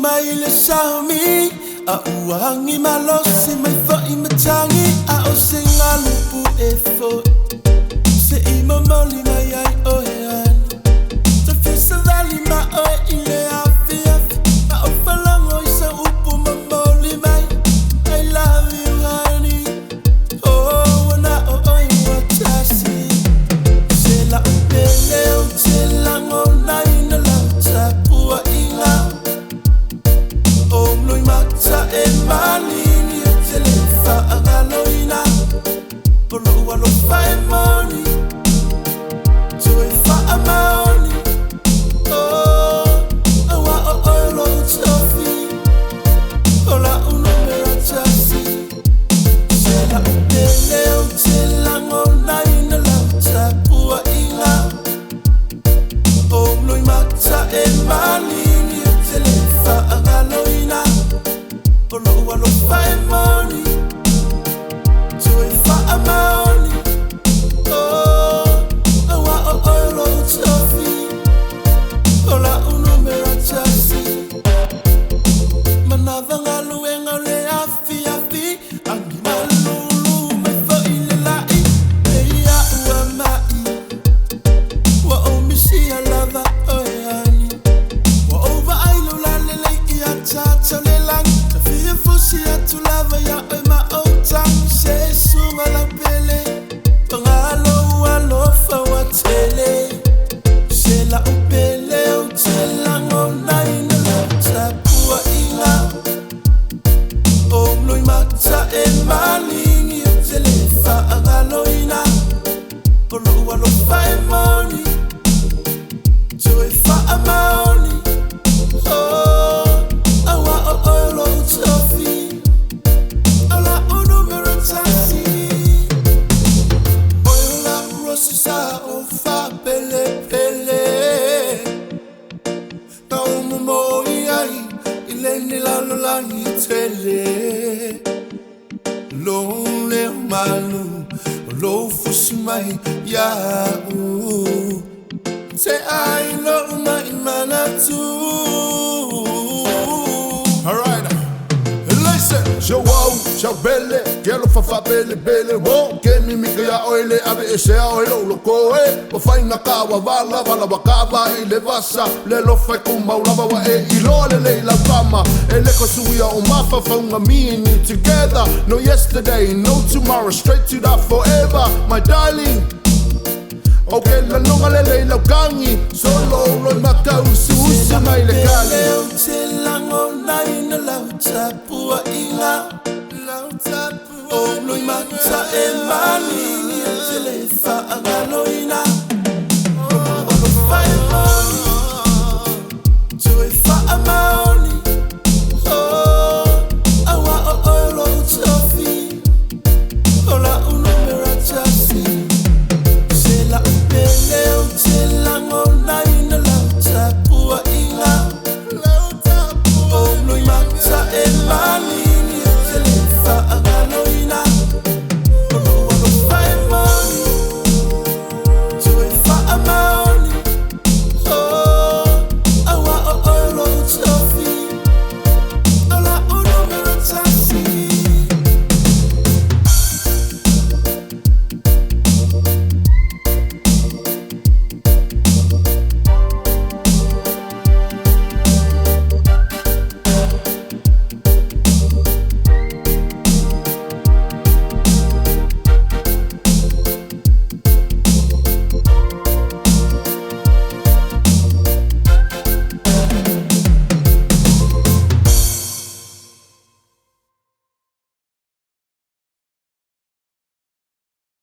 mai le sami a uangi malosi mai fai matangi a o singa lupu e fo se I mamoli mai ai oean te fisa vali ma oe ile afi a o falango I sa upu mamoli mai I love you honey oh na o oi watasi se la upele o te lango nai na la tapua inga Omloi mata e malini e te le whaangaloina Polo alo whae moni Tu e wha maoni Oh, awa o oilo tofi Ola uno mera tasi Se la upele o te lango naina lau tapua inga Omloi mata e malini e te le whaangaloina Polo alo whae moni Tu e wha maoni Oh, awa o oilo tofi Ola uno mera tasi Manava ngalu e ngale afi afi Angi malulu me fo ile lai Eia ua mai Wa o misi a lava oeani Wa over ailo la lele I a tata le lang Ta fia fusi a tu lava ya oe ma o tang Se sunga la pele Pangalo ua lofa wa tele Se la upele o te lango naina la tapua inga Omloi mata e malingi e te le whaangaloina Polo ua lo whae moni Tu e wha maoni Oh, awa o oilo tofi Ola uno mera tasi Oila rosi sa o wha pele pele Na umu moi ai Ile ni lalo langi tele Lo le malu Lo fusi mai ya Te ai lo mai manatu Alright, listen. Show wow, show belle, quiero fa belle belle. Wo, que mi mica ya oile ave ese oilo lo koe. O fai na kawa vala vala wakava I le vasa le lo fai kuma ulava wa e ilo le la fama. E le kosuia o mafa fonga me and you together. No yesterday, no tomorrow, straight to that forever, my darling. Okay, la nonga le lau gangi, solo lo makau suusa mai le kali.